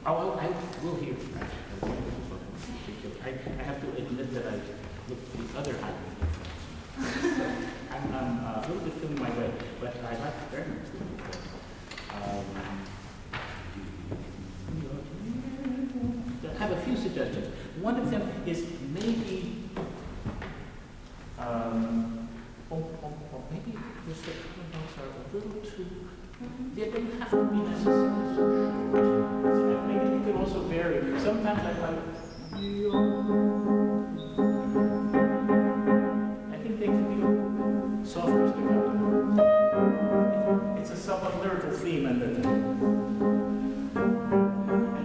Oh, I will hear. I have to admit that I looked the other Haydn. I'm a little bit feeling my way, but I like it very much. I have a few suggestions. One of them is maybe, maybe the second notes are a little too. They don't have to be necessarily so short. So maybe they could also vary. Sometimes I like. I think they can be softer staccato. It's a somewhat lyrical theme, and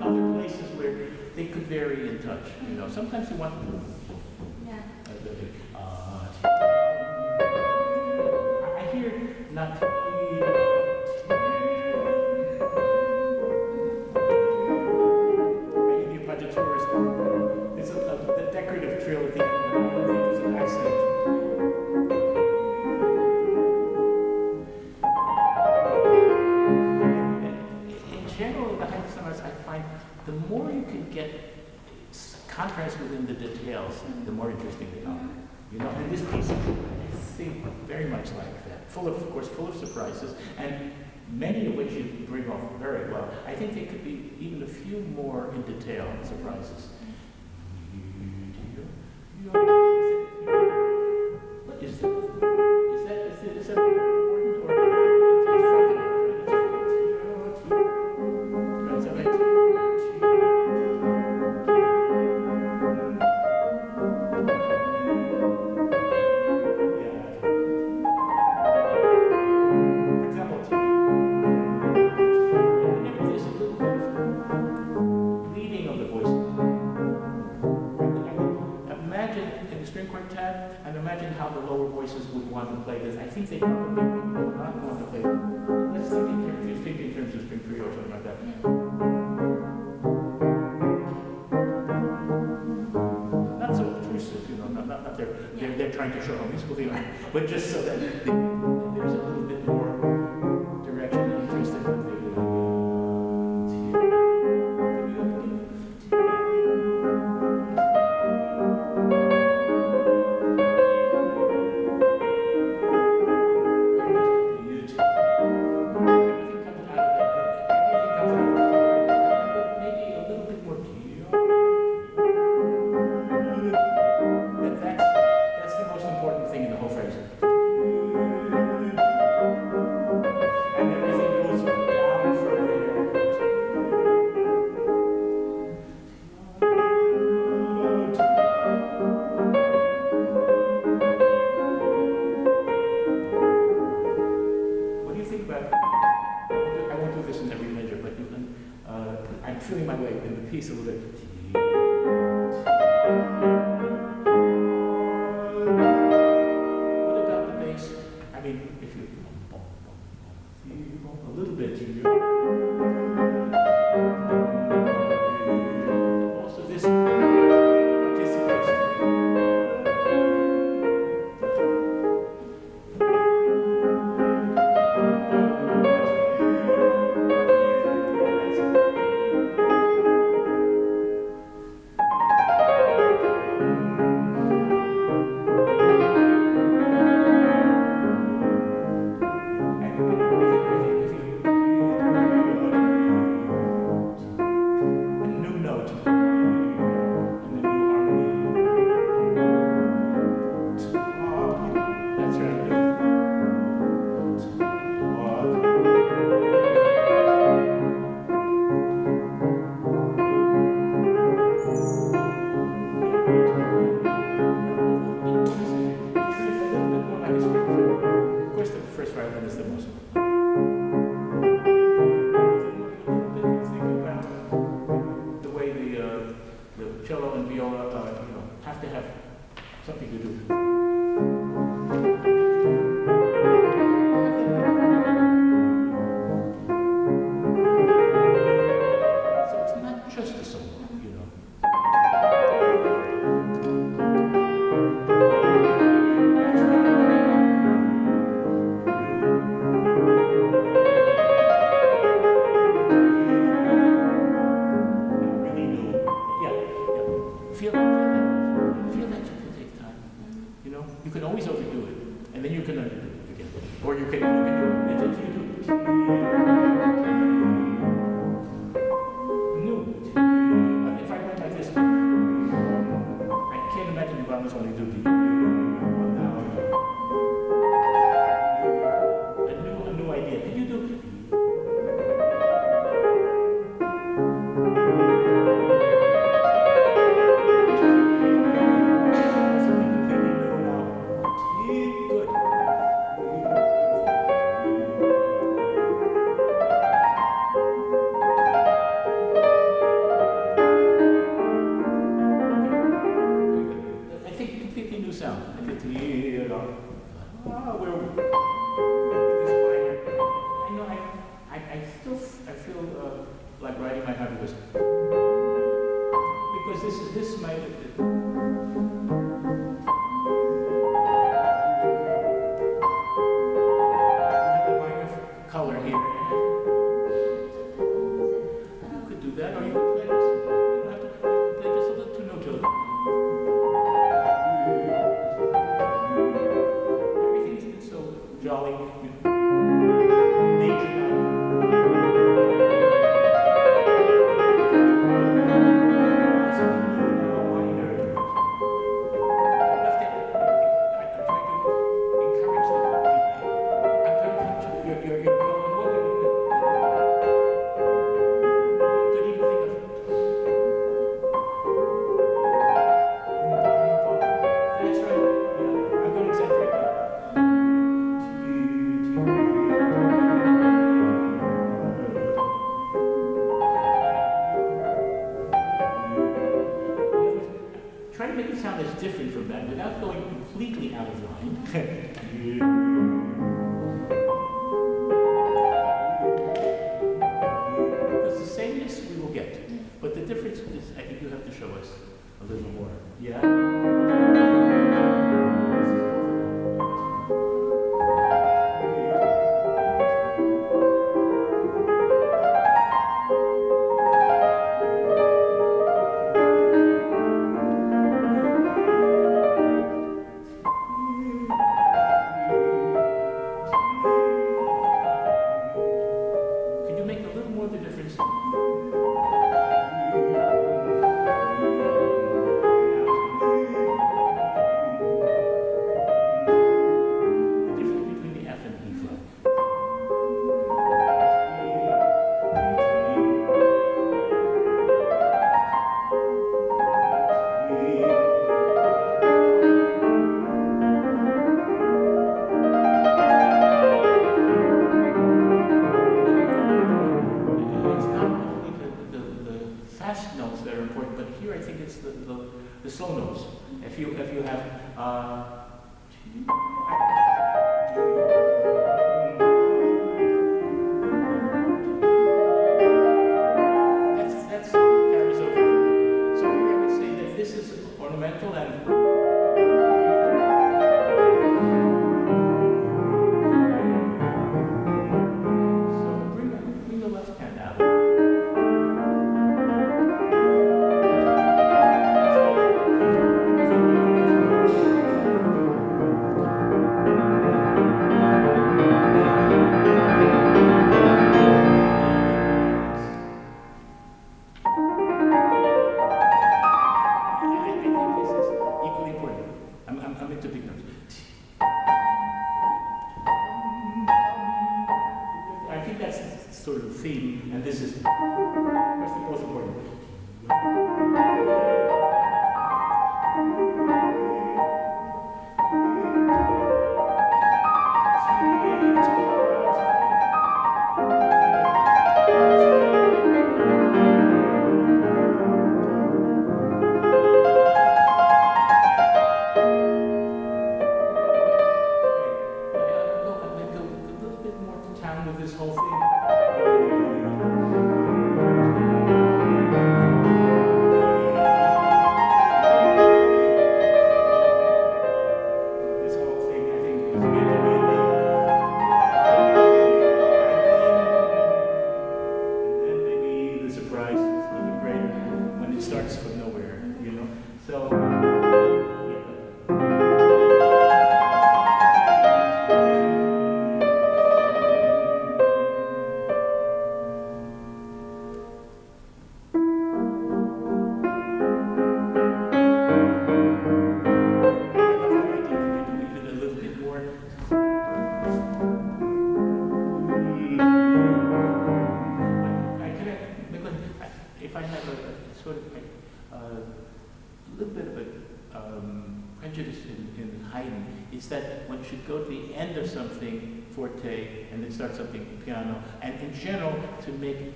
other places where they could vary in touch. You know, sometimes you want to. Yeah. I hear not. It's the decorative trill at the end, but I don't think it's an accent. In general, the Haydn sonatas, I find the more you can get contrast within the details, the more interesting they are. You know, and this piece, I think, very much like that. Of course, full of surprises, and many of which you bring off very well. I think there could be even a few more in detail surprises. What is that? Is that important or and imagine how the lower voices would want to play this. I think they probably would not want to play. Let's think in terms of string trio or something like that. Not so obtrusive, you know. Not they're trying to show how musical they are, but just so that there's a little bit more direction and interest in what they're doing. you do. because if I have a sort of a little bit of a prejudice in Haydn, it's that one should go to the end of something forte and then start something piano, and in general to make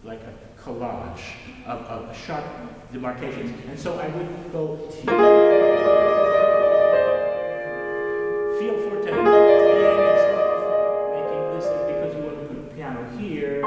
like a collage of sharp demarcations. And so I would go feel forte to the end instead of making this because you want to put a piano here.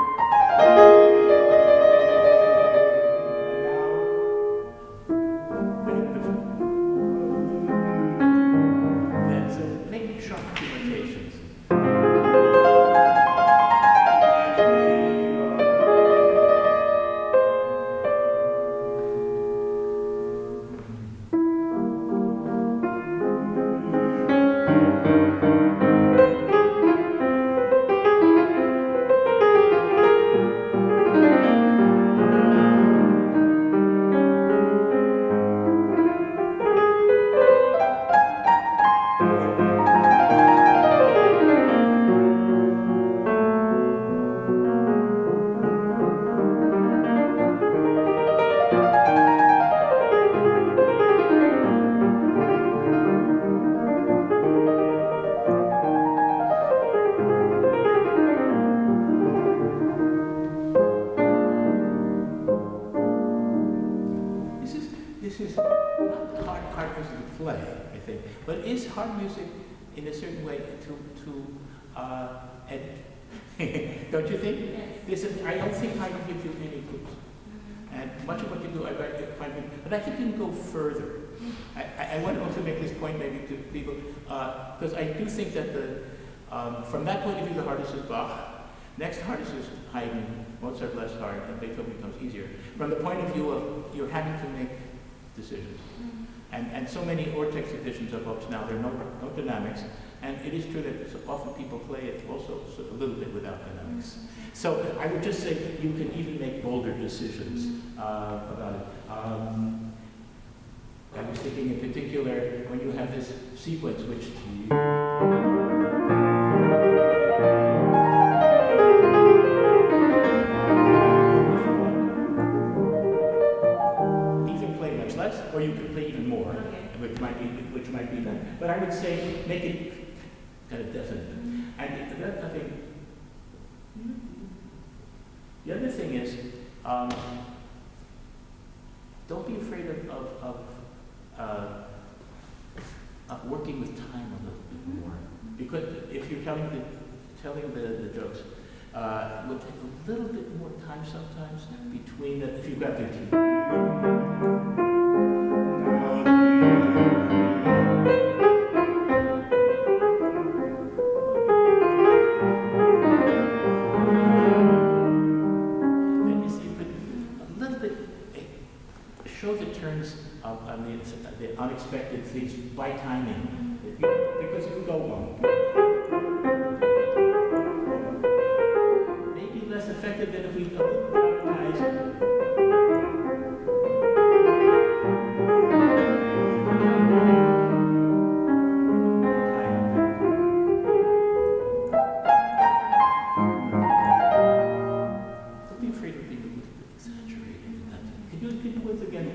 Don't you think? This is, I don't think Haydn gives you any clues. And much of what you do, I find, but I think you can go further. I want to also make this point maybe to people, because I do think that from that point of view, the hardest is Bach. Next hardest is Haydn, Mozart less hard, and Beethoven becomes easier. From the point of view of you're having to make decisions. And so many Ortex editions of books now, there are no dynamics. And it is true that often people play it also a little bit without dynamics. So I would just say you can even make bolder decisions about it. I was thinking in particular when you have this sequence which either play much less or you can play even more, which might be that. But I would say make it kind of definite. And that, I think, the other thing is, don't be afraid of working with time a little bit more. Because if you're telling the jokes, it will take a little bit more time sometimes between the, if you've got the the unexpected things by timing. Because if you go one, maybe less effective than if we dramatize. Don't be afraid of being a little bit exaggerated in that. Can you do it again?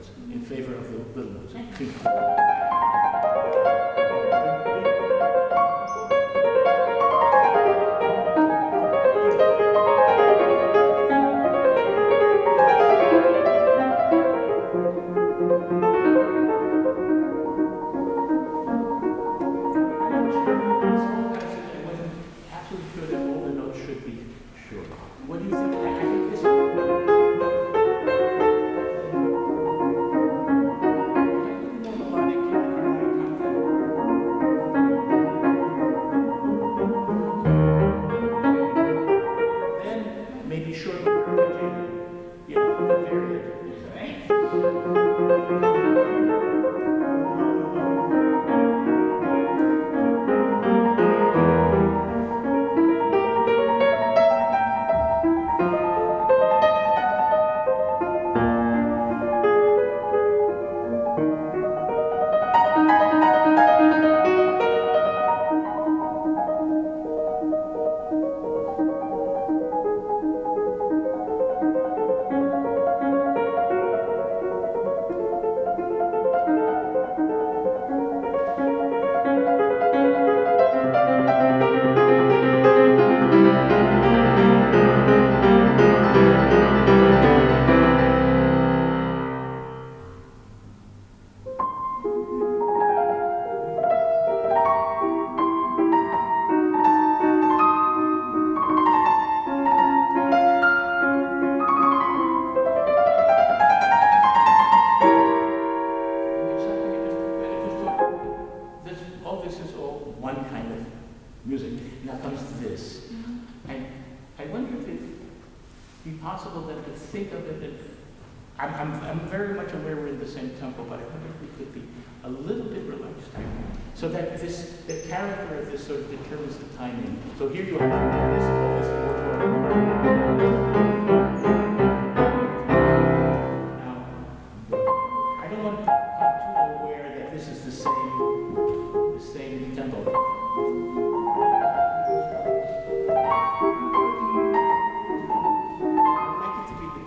notes in favor of the little notes. I'm very much aware we're in the same tempo, but I wonder if we could be a little bit relaxed, so that the character of this sort of determines the timing. So here you have all this Now, I don't want to become too aware that this is the same tempo.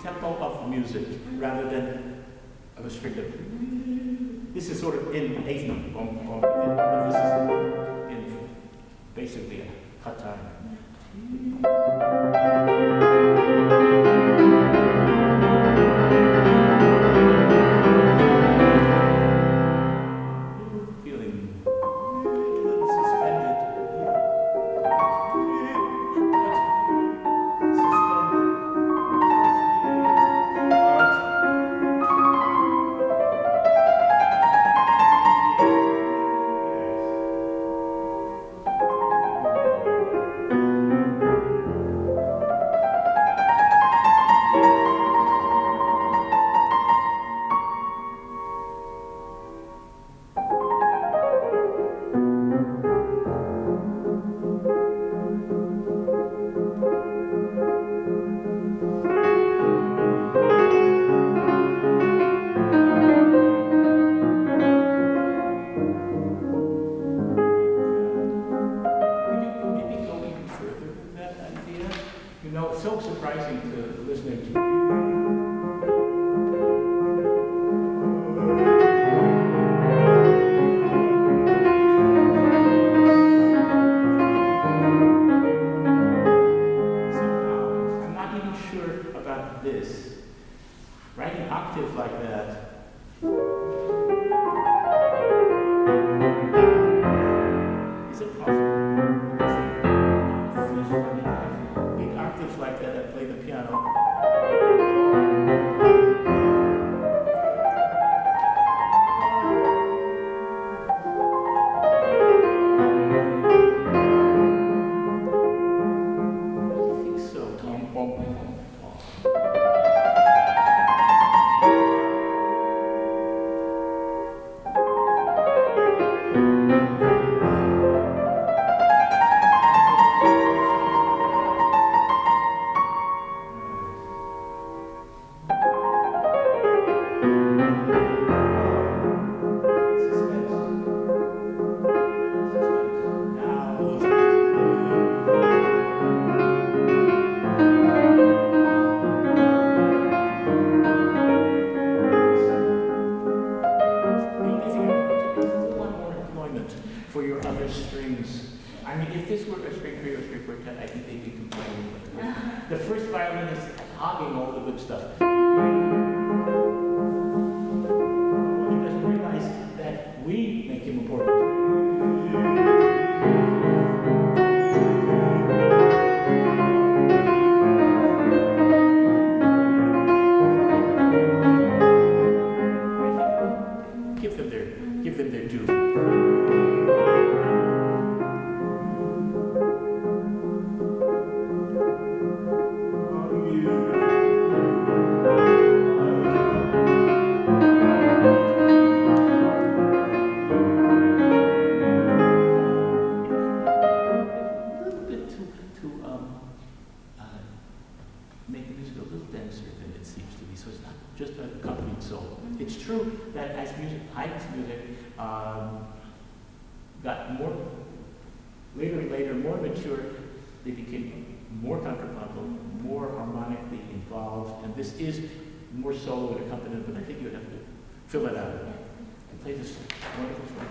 Tempo of music rather than a restricted. This is sort of in eighth note, but this is in basically a cut time. Feeling a little suspended. The first violin is hogging all the good stuff. He doesn't realize that we make him important. Give them their due. Make the music a little denser than it seems to be, so it's not just a complete solo. It's true that as Haydn's music got more, later and later, more mature, they became more contrapuntal, more harmonically involved, and this is more solo and accompaniment, but I think you have to fill it out. And play this wonderful song.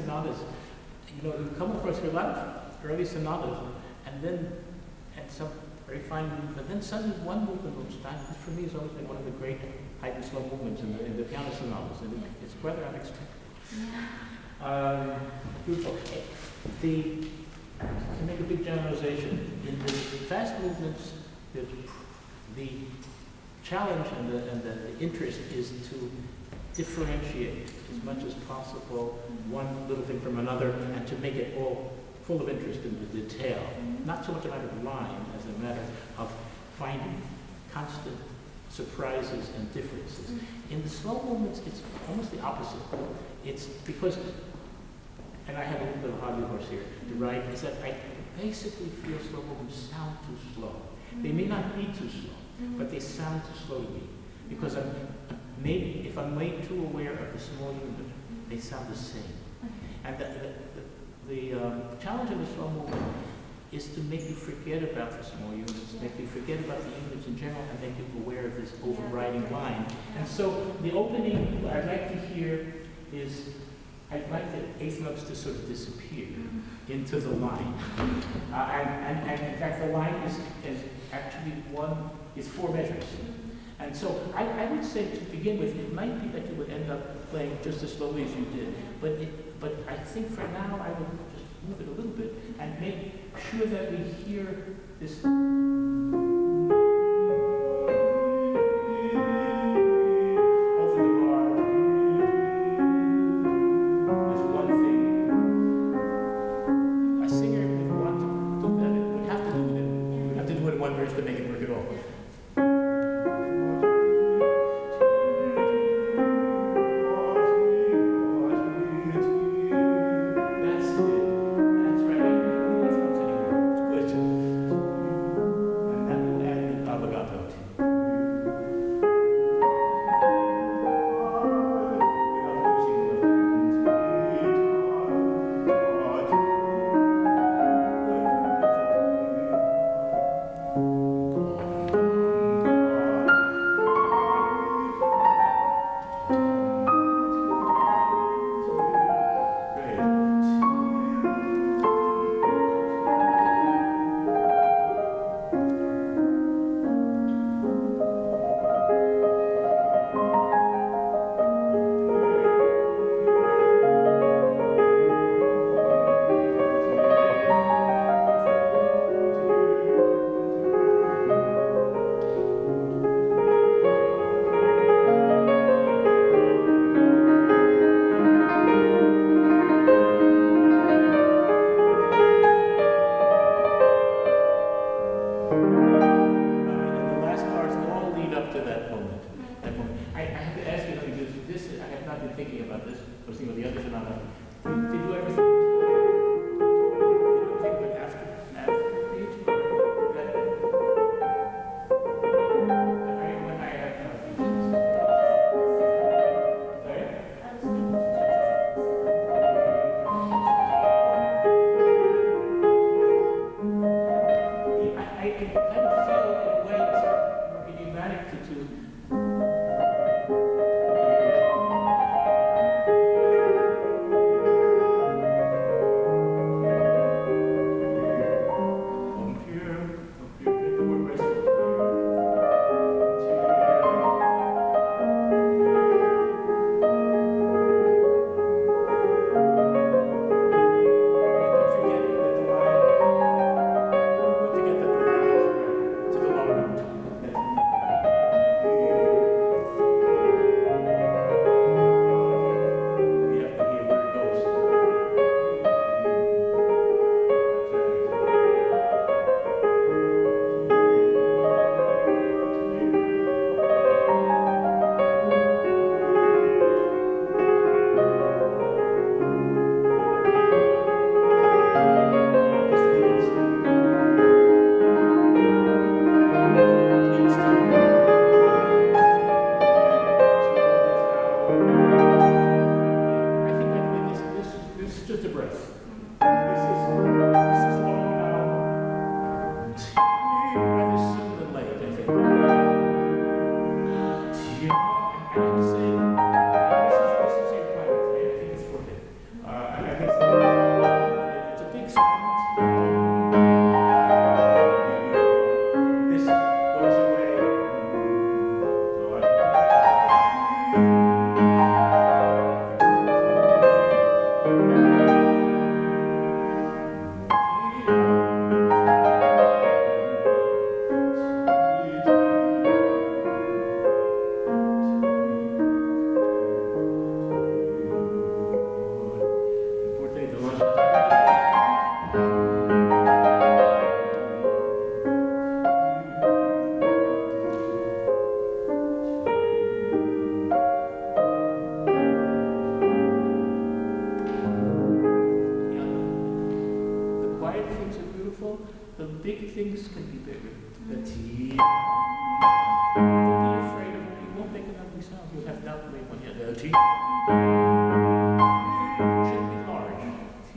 sonatas, you come across a lot of early sonatas, and some very fine movements, but then suddenly one movement will start. This for me has always been one of the great Haydn slow movements in the piano sonatas, and it's rather unexpected. Beautiful. To make a big generalization, in the fast movements, the challenge and the interest is to differentiate as much as possible one little thing from another, and to make it all full of interest in the detail. Not so much a matter of line as a matter of finding constant surprises and differences. In the slow movements, it's almost the opposite. It's because, and I have a little bit of a hobby horse here to ride, is that I basically feel slow movements sound too slow. They may not be too slow, but they sound too slow to me. Because if I'm way too aware of the small unit, they sound the same. And the challenge of the slow movement is to make you forget about the small units, make you forget about the units in general, and make you aware of this overriding line. And so the opening I'd like to hear is, I'd like the eighth notes to sort of disappear into the line. And in fact, the line is actually is 4 measures. And so I would say to begin with, it might be that you would end up playing just as slowly as you did, but I think for now I would just move it a little bit and make sure that we hear this. wide things are beautiful, the big things can be bigger. The T. Don't be afraid of it. You won't make an ugly sound. You have not made one yet. The T. Should be large. T.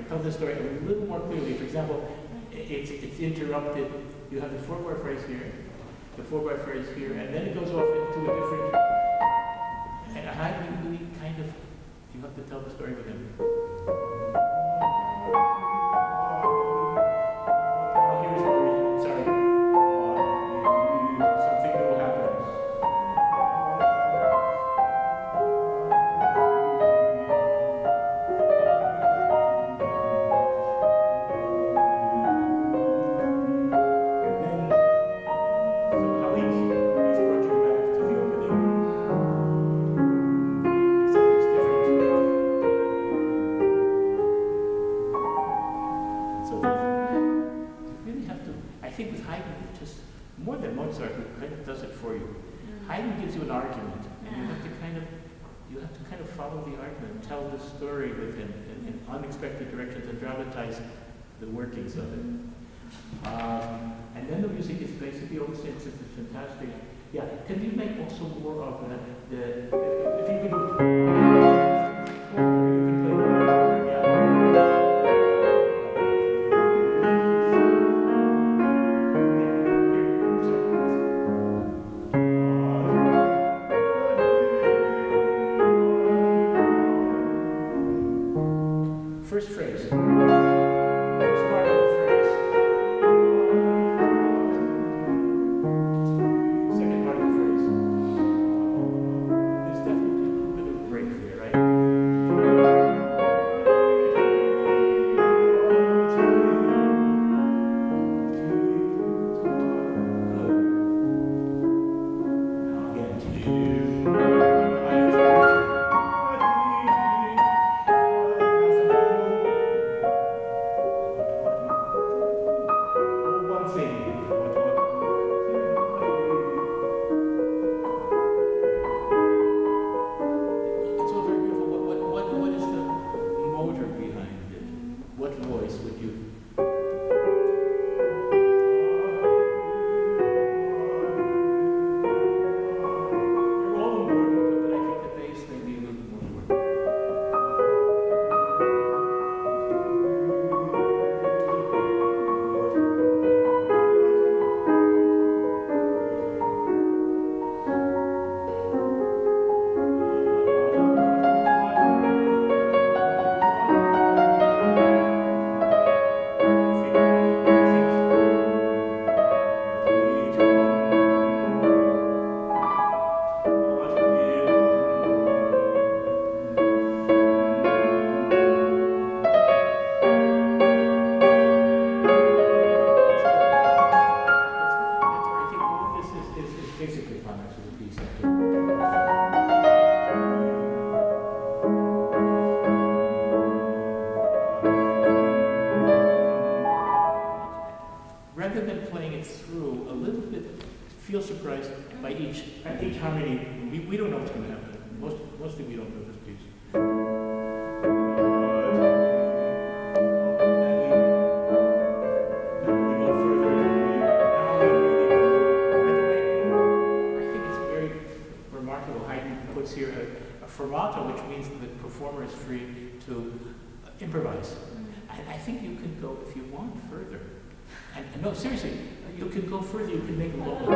Tell the story a little more clearly. For example, it's interrupted. You have the 4-bar phrase here, the 4-bar phrase here, and then it goes off into a different. And how do you really kind of? You have to tell the story with him. Haydn gives you an argument, and you have to kind of follow the argument, tell the story with him in unexpected directions, and dramatize the workings of it. And then the music is basically all the same. It's fantastic. Yeah, can you make also more of the if you can do first phrase. First part of the phrase. Second part of the phrase. There's definitely a little bit of break there, right? Each harmony, we don't know what's going to happen. Mostly we don't know this piece. Then we go further. I think it's very remarkable. Haydn puts here a fermata, which means the performer is free to improvise. And I think you can go, if you want, further. And no, seriously, you can go further. You can make a local.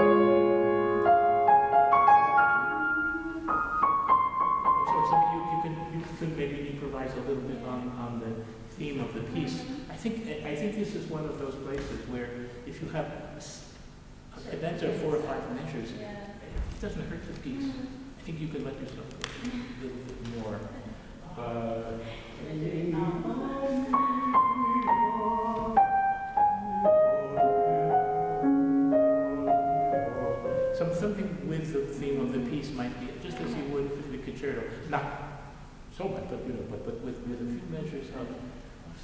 You could maybe improvise a little bit on the theme of the piece. I think this is one of those places where if you have a cadenza of 4 or 5 measures, it doesn't hurt the piece. I think you can let yourself go a little bit more. Something with the theme of the piece might be just as you would with the concerto. Not so much, but but with a few measures of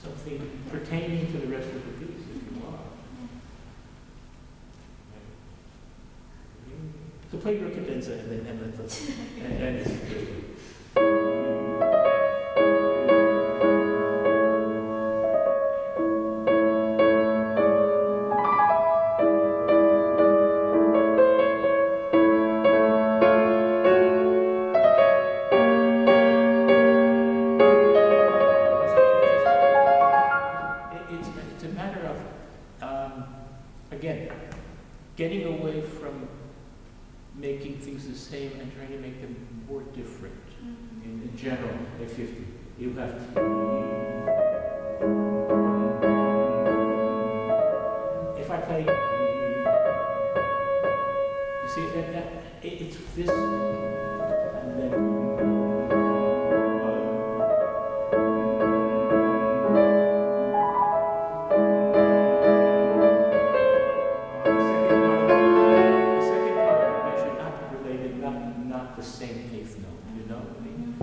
something pertaining to the rest of the piece, if you want. So play your cadenza and let's getting away from making things the same and trying to make them more different. In general, at 50, you have to. If I play, you see that it's this, and then. The same eighth note, you know what I mean?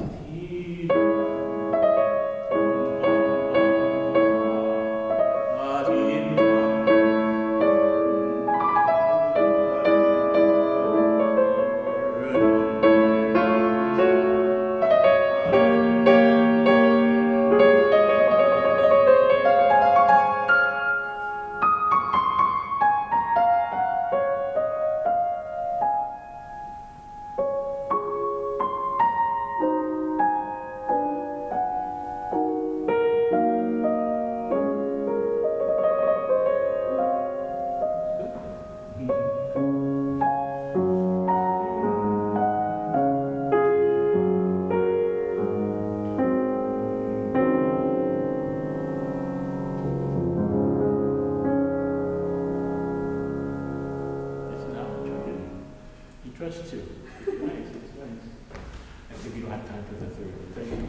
Trust two. Nice, nice. I think you don't have time for the third. Thank you.